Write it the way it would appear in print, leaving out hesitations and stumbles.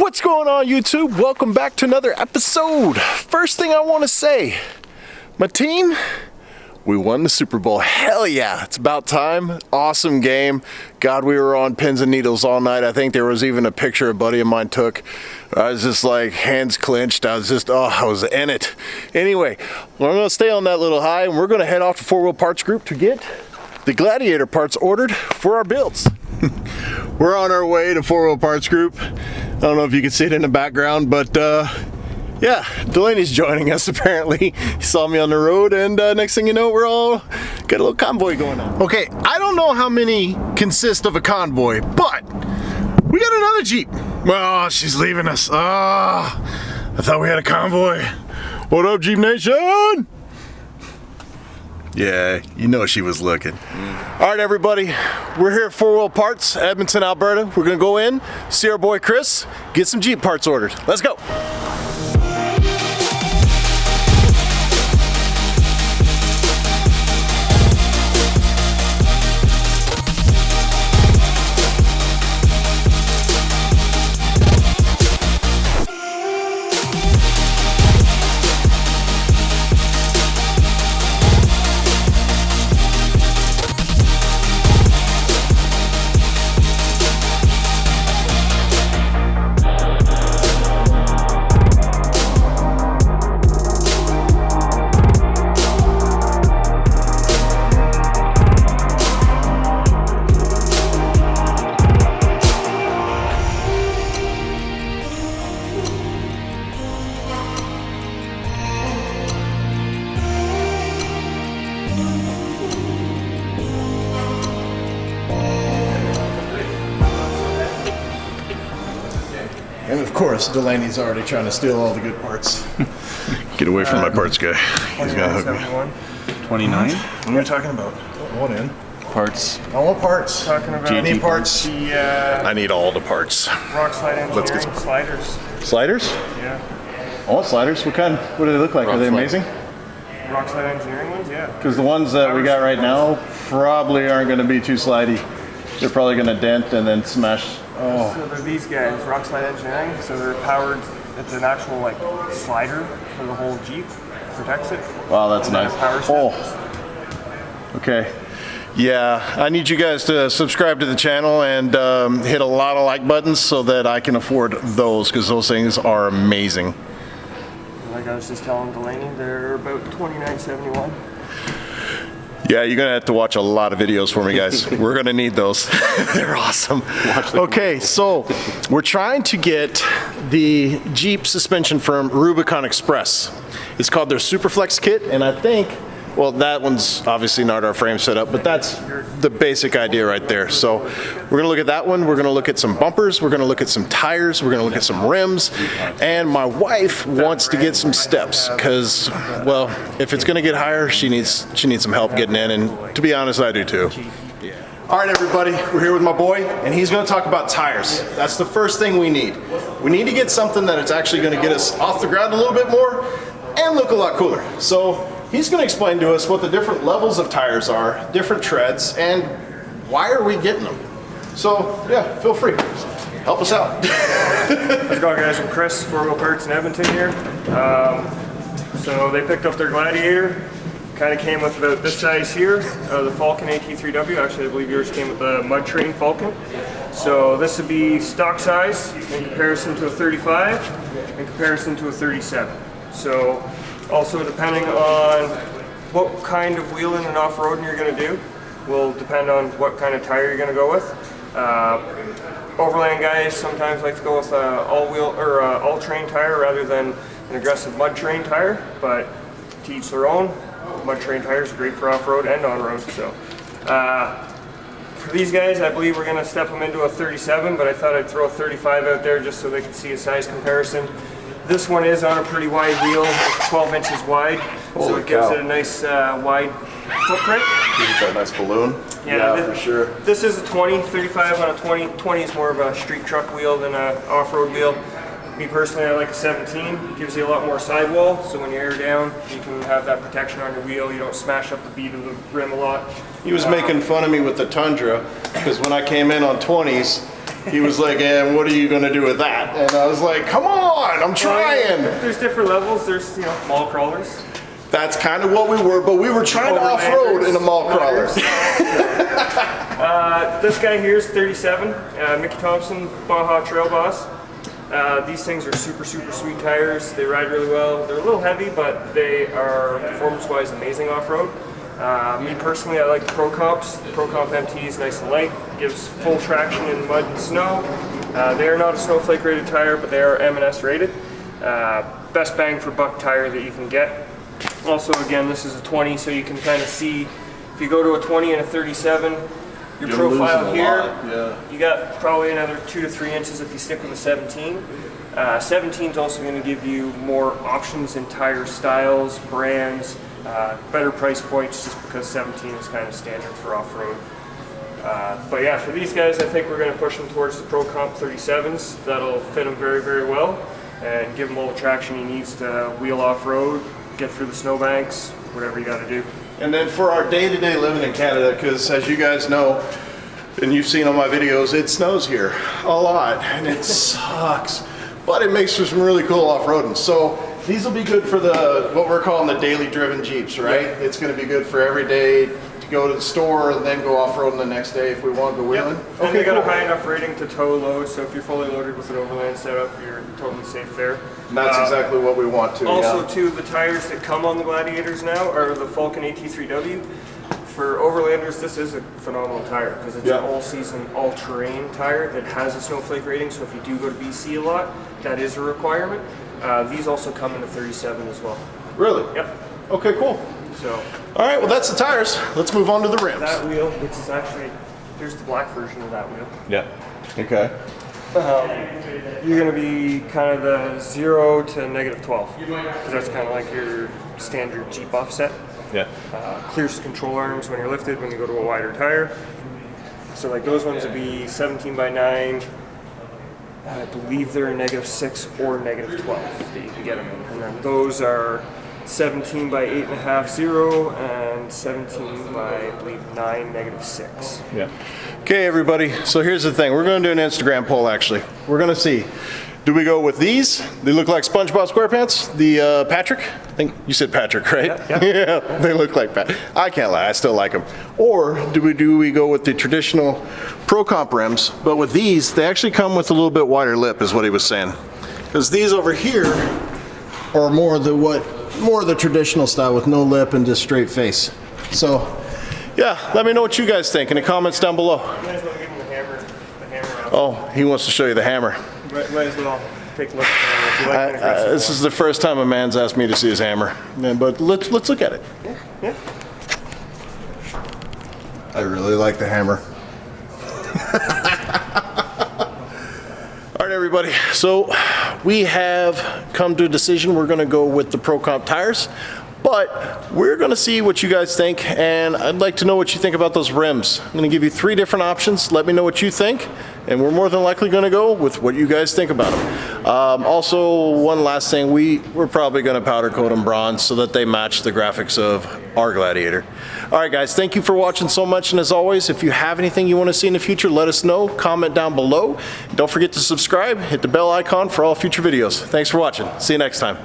What's going on, YouTube? Welcome back to another episode. First thing I want to say, my team, we won the Super Bowl. Hell yeah, it's about time. Awesome game. God, we were on pins and needles all night. I think there was even a picture a buddy of mine took. I was just like hands clenched. I was in it. Anyway, we're going to stay on that little high and we're going to head off to 4 Wheel Parts Group to get the Gladiator parts ordered for our builds. We're on our way to 4 Wheel Parts Group. I don't know if you can see it in the background, but yeah, Delaney's joining us apparently. He saw me on the road, and next thing you know, we're all got a little convoy going on. Okay, I don't know how many consist of a convoy, but we got another Jeep. Oh, she's leaving us. I thought we had a convoy. What up, Jeep Nation? Yeah, you know she was looking. All right, everybody, we're here at 4 Wheel Parts, Edmonton, Alberta. We're gonna go in, see our boy Chris, get some Jeep parts ordered. Let's go. And of course, Delaney's already trying to steal all the good parts. Get away from my parts guy. He's gonna hook me. 29? What are we talking about? What in? Parts. I want parts. Talking about I need parts. The I need all the parts. rock slide engineering. Let's get sliders. Sliders? Yeah. I want sliders. What kind? What do they look like? Are they amazing? Rock slide engineering ones, yeah. Because the ones that we got right now probably aren't going to be too slidey. They're probably going to dent and then smash. Oh. So they're these guys, rock slide engineering. So they're powered. It's an actual like slider for the whole Jeep. Protects it. Wow, that's nice. Oh. Okay. Yeah, I need you guys to subscribe to the channel and hit a lot of like buttons so that I can afford those, because those things are amazing. Like I was just telling Delaney, they're about $29.71. Yeah, you're gonna have to watch a lot of videos for me, guys. We're gonna need those. They're awesome. Okay, so we're trying to get the Jeep suspension from Rubicon Express. It's called their Superflex kit, and I think, well, that one's obviously not our frame setup, but that's the basic idea right there. So we're gonna look at that one. We're gonna look at some bumpers. We're gonna look at some tires. We're gonna look at some rims. And my wife wants to get some steps because, well, if it's gonna get higher, she needs some help getting in. And to be honest, I do too. All right, everybody, we're here with my boy, and he's gonna talk about tires. That's the first thing we need. We need to get something that is actually gonna get us off the ground a little bit more and look a lot cooler. So he's going to explain to us what the different levels of tires are, different treads, and why are we getting them. So yeah, feel free. Help us out. How's it going, guys? I'm Chris, 4 Wheel Parts in Edmonton here. So they picked up their Gladiator. Kind of came with about this size here, the Falcon AT3W. Actually, I believe yours came with the Mud Train Falcon. So this would be stock size in comparison to a 35, in comparison to a 37. So also depending on what kind of wheeling and off-roading you're going to do will depend on what kind of tire you're going to go with. Overland guys sometimes like to go with all-wheel or all-terrain tire rather than an aggressive mud-terrain tire, but to each their own. Mud-terrain tires are great for off-road and on-road. So for these guys, I believe we're going to step them into a 37, but I thought I'd throw a 35 out there just so they can see a size comparison. This one is on a pretty wide wheel, it's 12 inches wide, so it gives it a nice wide footprint. Gives it that nice balloon. Yeah, for sure. This is a 20, 35 on a 20. 20 is more of a street truck wheel than an off-road wheel. Me personally, I like a 17. It gives you a lot more sidewall, so when you air down, you can have that protection on your wheel. You don't smash up the bead of the rim a lot. He was making fun of me with the Tundra, because when I came in on 20s, he was like, "And what are you gonna do with that?" And I was like, "Come on, I'm trying." There's different levels. There's, you know, mall crawlers. That's kind of what we were, but we were trying to off-road in a mall crawler. This guy here is 37, Mickey Thompson Baja Trail Boss. These things are super sweet tires. They ride really well. They're a little heavy, but they are performance-wise amazing off-road. Me personally, I like the Pro Comps. The Pro Comp MT is nice and light, gives full traction in mud and snow. They are not a snowflake rated tire, but they are M&S rated. Best bang for buck tire that you can get. Also, again, this is a 20, so you can kind of see if you go to a 20 and a 37, your profile here, you got probably another 2 to 3 inches if you stick with a 17. 17 is also going to give you more options in tire styles, brands, better price points, just because 17 is kind of standard for off-road. But yeah, for these guys, I think we're going to push them towards the Pro Comp 37s. That'll fit them very well and give him all the traction he needs to wheel off-road, get through the snowbanks, whatever you got to do. And then for our day-to-day living in Canada, because as you guys know, and you've seen on my videos, it snows here a lot, and it sucks. But it makes for some really cool off-roading. So these will be good for the what we're calling the daily driven Jeeps, right? Yep. It's going to be good for every day to go to the store and then go off-roading the next day if we want to go wheeling. Yep. And they got a high enough rating to tow load, so if you're fully loaded with an overland setup, you're totally safe there. And that's exactly what we want to. Also, too, the tires that come on the Gladiators now are the Falcon AT3W. For overlanders, this is a phenomenal tire because it's an all-season, all-terrain tire that has a snowflake rating. So if you do go to BC a lot, that is a requirement. These also come in a 37 as well. Really? Yep. Okay, cool. So. All right, well that's the tires. Let's move on to the rims. That wheel, which is actually, here's the black version of that wheel. Yeah. Okay. You're going to be kind of the 0 to -12, because that's kind of like your standard Jeep offset. Yeah. Clears the control arms when you're lifted when you go to a wider tire. So like those ones would be 17 by 9. I believe they're a -6 or -12 that you can get them in. And then those are 17 by 8.5 0 and 17 by, I believe, 9 -6. Yeah. Okay, everybody. So here's the thing. We're going to do an Instagram poll, actually. We're going to see. Do we go with these? They look like SpongeBob SquarePants. The Patrick? I think you said Patrick, right? Yeah. Yeah, they look like Patrick. I can't lie. I still like them. Or do we go with the traditional Pro Comp rims? But with these, they actually come with a little bit wider lip, is what he was saying. Because these over here are more the traditional style with no lip and just straight face. So, yeah, let me know what you guys think in the comments down below. You might as well give him the hammer out. Oh, he wants to show you the hammer. Might as well take a look at the hammer. If you like This is the first time a man's asked me to see his hammer. Yeah, but let's look at it. Yeah. I really like the hammer. All right, everybody. So we have come to a decision. We're going to go with the Pro Comp tires. But we're going to see what you guys think, and I'd like to know what you think about those rims. I'm going to give you 3 different options. Let me know what you think, and we're more than likely going to go with what you guys think about them. Also, one last thing, we're probably going to powder coat them bronze so that they match the graphics of our Gladiator. All right, guys, thank you for watching so much, and as always, if you have anything you want to see in the future, let us know. Comment down below. Don't forget to subscribe. Hit the bell icon for all future videos. Thanks for watching. See you next time.